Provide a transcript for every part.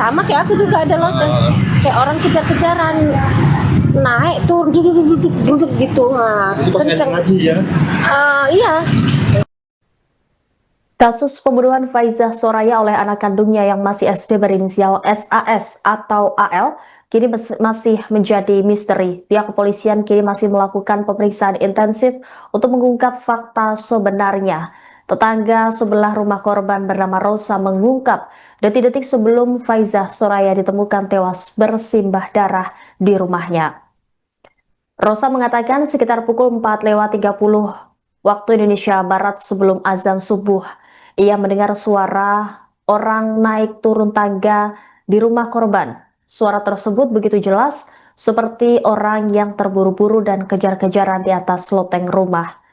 sama kayak aku juga ada loten, kayak orang kejar-kejaran, naik turun duduk gitu. Nah, itu pas kenceng ngaji ya. Iya. Kasus pembunuhan Faizah Soraya oleh anak kandungnya yang masih SD berinisial SAS atau AL kini masih menjadi misteri. Pihak kepolisian kini masih melakukan pemeriksaan intensif untuk mengungkap fakta sebenarnya. Tetangga sebelah rumah korban bernama Rosa mengungkap detik-detik sebelum Faizah Soraya ditemukan tewas bersimbah darah di rumahnya. Rosa mengatakan sekitar pukul 4:30 waktu Indonesia Barat sebelum azan subuh, ia mendengar suara orang naik turun tangga di rumah korban. Suara tersebut begitu jelas seperti orang yang terburu-buru dan kejar-kejaran di atas loteng rumah.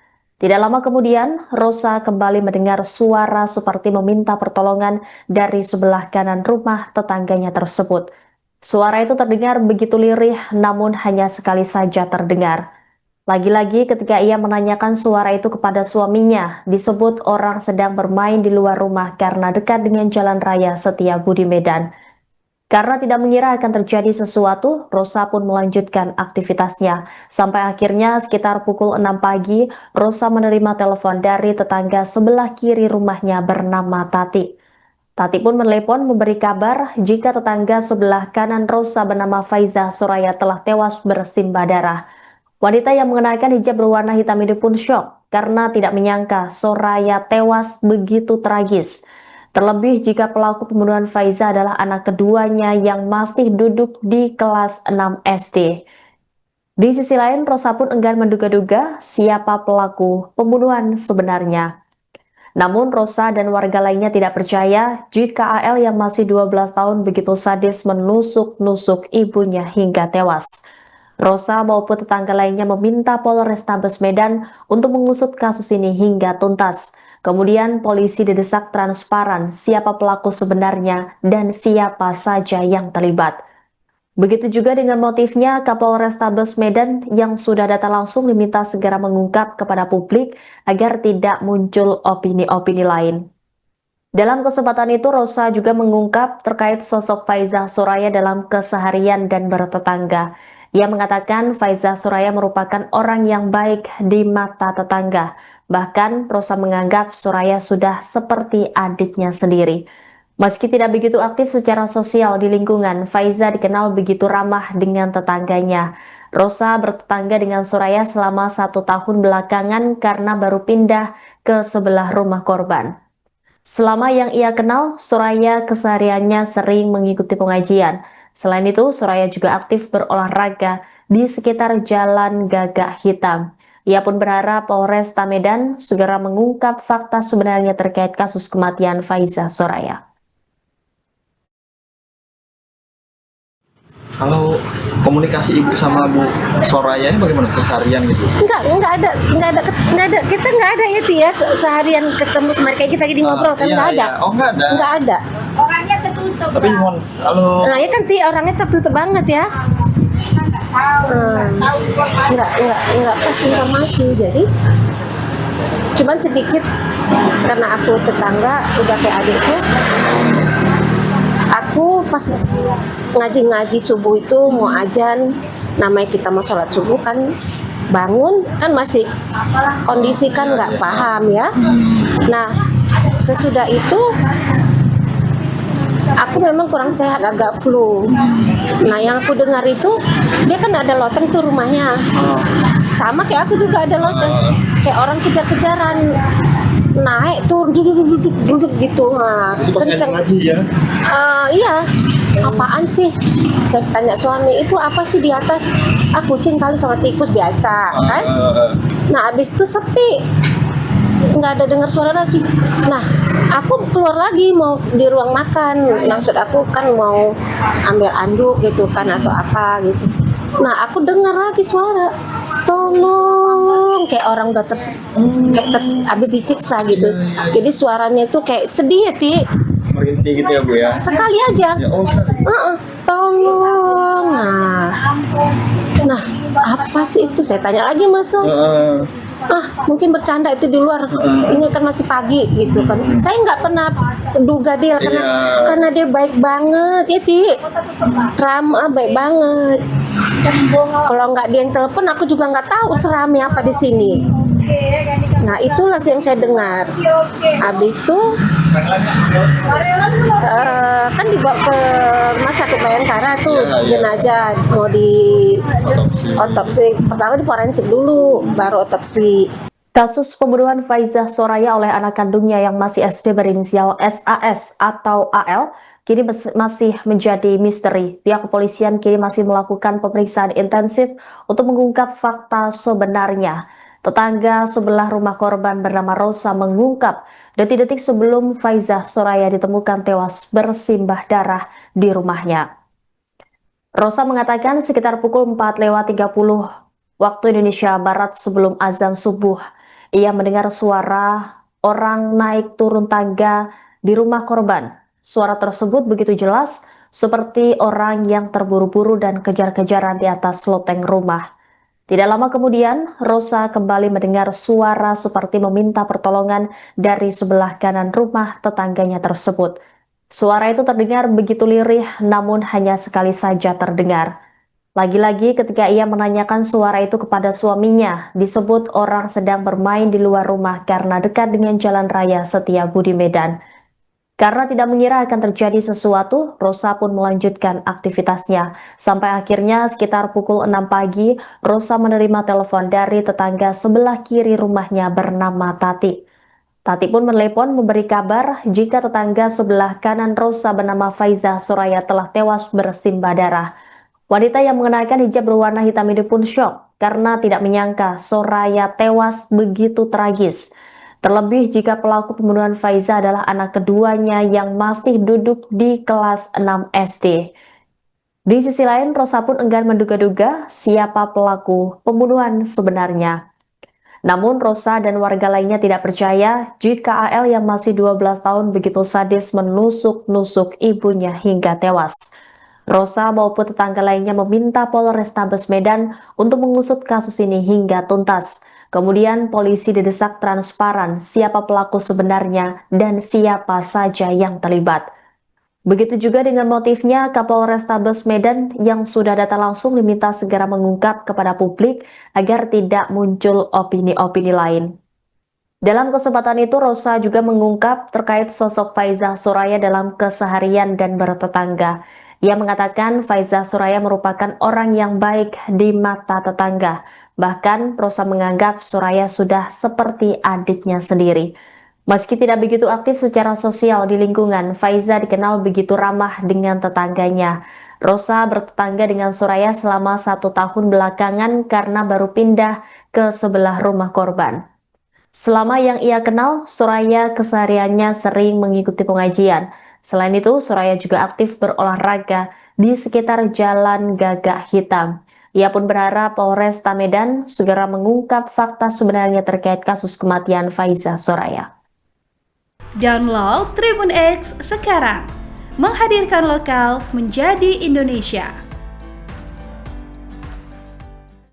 Tidak lama kemudian, Rosa kembali mendengar suara seperti meminta pertolongan dari sebelah kanan rumah tetangganya tersebut. Suara itu terdengar begitu lirih, namun hanya sekali saja terdengar. Lagi-lagi ketika ia menanyakan suara itu kepada suaminya, disebut orang sedang bermain di luar rumah karena dekat dengan Jalan Raya Setiabudi Medan. Karena tidak mengira akan terjadi sesuatu, Rosa pun melanjutkan aktivitasnya. Sampai akhirnya sekitar pukul 6 pagi, Rosa menerima telepon dari tetangga sebelah kiri rumahnya bernama Tati. Tati pun menelepon memberi kabar jika tetangga sebelah kanan Rosa bernama Faizah Soraya telah tewas bersimbah darah. Wanita yang mengenakan hijab berwarna hitam ini pun syok karena tidak menyangka Soraya tewas begitu tragis. Terlebih jika pelaku pembunuhan Faizah adalah anak keduanya yang masih duduk di kelas 6 SD. Di sisi lain, Rosa pun enggan menduga-duga siapa pelaku pembunuhan sebenarnya. Namun Rosa dan warga lainnya tidak percaya jika AL yang masih 12 tahun begitu sadis menusuk-nusuk ibunya hingga tewas. Rosa maupun tetangga lainnya meminta Polrestabes Medan untuk mengusut kasus ini hingga tuntas. Kemudian polisi didesak transparan siapa pelaku sebenarnya dan siapa saja yang terlibat. Begitu juga dengan motifnya, Kapolrestabes Medan yang sudah datang langsung diminta segera mengungkap kepada publik agar tidak muncul opini-opini lain. Dalam kesempatan itu, Rosa juga mengungkap terkait sosok Faizah Soraya dalam keseharian dan bertetangga. Ia mengatakan Faizah Soraya merupakan orang yang baik di mata tetangga. Bahkan Rosa menganggap Soraya sudah seperti adiknya sendiri. Meski tidak begitu aktif secara sosial di lingkungan, Faizah dikenal begitu ramah dengan tetangganya. Rosa bertetangga dengan Soraya selama 1 tahun belakangan karena baru pindah ke sebelah rumah korban. Selama yang ia kenal, Soraya kesehariannya sering mengikuti pengajian. Selain itu, Soraya juga aktif berolahraga di sekitar Jalan Gagak Hitam. Ia pun berharap Polresta Medan segera mengungkap fakta sebenarnya terkait kasus kematian Faizah Soraya. Kalau komunikasi ibu sama Bu Soraya ini bagaimana keseharian gitu? Enggak ada, kita nggak ada itu ya seharian ketemu sama kayak kita gini ngobrol kan nggak ada. Oh nggak ada. Nggak ada. Orangnya tertutup. Tapi mohon kalau Nah ya kan orangnya tertutup banget ya. Nggak pas informasi, jadi cuman sedikit karena aku tetangga udah kayak adikku. Aku pas ngaji subuh itu mau ajan, namanya kita mau sholat subuh kan bangun kan masih kondisi kan nggak paham ya. Nah sesudah itu aku memang kurang sehat, agak flu. Nah yang aku dengar itu dia kan ada loteng tuh rumahnya, sama kayak aku juga ada loteng, kayak orang kejar-kejaran, naik turun duduk gitu. Nah, itu pas ngaji ya? Iya. Apaan sih? Saya tanya suami, itu apa sih di atas? Ah kucing kali sama tikus biasa kan? Nah abis itu sepi, nggak ada dengar suara lagi. Nah aku keluar lagi mau di ruang makan, maksud aku kan mau ambil anduk gitu kan atau apa gitu. Nah aku dengar lagi suara, tolong, kayak orang udah habis disiksa gitu. Jadi suaranya itu kayak sedih ya Ti. Merintih gitu ya Bu ya? Sekali aja. Ya, oh sekali. Tolong. Nah apa sih itu? Saya tanya lagi masuk. mungkin bercanda itu di luar, ini kan masih pagi gitu kan. Saya nggak pernah duga dia karena dia baik banget ya, Ti. Ramah, baik banget. Kalau nggak dia yang telepon, aku juga nggak tahu serami apa di sini. Nah, itulah yang saya dengar. Habis itu kan dibawa ke rumah sakit Bayangkara tuh, jenazah mau di otopsi. Pertama di forensik dulu, baru otopsi. Kasus pembunuhan Faizah Soraya oleh anak kandungnya yang masih SD berinisial SAS atau AL kini masih menjadi misteri. Pihak kepolisian kini masih melakukan pemeriksaan intensif untuk mengungkap fakta sebenarnya. Tetangga sebelah rumah korban bernama Rosa mengungkap detik-detik sebelum Faizah Soraya ditemukan tewas bersimbah darah di rumahnya. Rosa mengatakan sekitar pukul 4:30 waktu Indonesia Barat sebelum azan subuh, ia mendengar suara orang naik turun tangga di rumah korban. Suara tersebut begitu jelas seperti orang yang terburu-buru dan kejar-kejaran di atas loteng rumah. Tidak lama kemudian, Rosa kembali mendengar suara seperti meminta pertolongan dari sebelah kanan rumah tetangganya tersebut. Suara itu terdengar begitu lirih, namun hanya sekali saja terdengar. Lagi-lagi ketika ia menanyakan suara itu kepada suaminya, disebut orang sedang bermain di luar rumah karena dekat dengan Jalan Raya Setiabudi Medan. Karena tidak mengira akan terjadi sesuatu, Rosa pun melanjutkan aktivitasnya. Sampai akhirnya sekitar pukul 6 pagi, Rosa menerima telepon dari tetangga sebelah kiri rumahnya bernama Tati. Tati pun menelepon memberi kabar jika tetangga sebelah kanan Rosa bernama Faizah Soraya telah tewas bersimbah darah. Wanita yang mengenakan hijab berwarna hitam ini pun syok karena tidak menyangka Soraya tewas begitu tragis. Terlebih jika pelaku pembunuhan Faizah adalah anak keduanya yang masih duduk di kelas 6 SD. Di sisi lain, Rosa pun enggan menduga-duga siapa pelaku pembunuhan sebenarnya. Namun Rosa dan warga lainnya tidak percaya jika AL yang masih 12 tahun begitu sadis menusuk-nusuk ibunya hingga tewas. Rosa maupun tetangga lainnya meminta Polrestabes Medan untuk mengusut kasus ini hingga tuntas. Kemudian polisi didesak transparan siapa pelaku sebenarnya dan siapa saja yang terlibat. Begitu juga dengan motifnya, Kapolrestabes Medan yang sudah datang langsung diminta segera mengungkap kepada publik agar tidak muncul opini-opini lain. Dalam kesempatan itu, Rosa juga mengungkap terkait sosok Faizah Soraya dalam keseharian dan bertetangga. Ia mengatakan Faizah Soraya merupakan orang yang baik di mata tetangga. Bahkan Rosa menganggap Soraya sudah seperti adiknya sendiri. Meski tidak begitu aktif secara sosial di lingkungan, Faizah dikenal begitu ramah dengan tetangganya. Rosa bertetangga dengan Soraya selama 1 tahun belakangan karena baru pindah ke sebelah rumah korban. Selama yang ia kenal, Soraya kesehariannya sering mengikuti pengajian. Selain itu, Soraya juga aktif berolahraga di sekitar Jalan Gagak Hitam. Ia pun berharap Polresta Medan segera mengungkap fakta sebenarnya terkait kasus kematian Faizah Soraya. Download Tribun X sekarang, menghadirkan lokal menjadi Indonesia.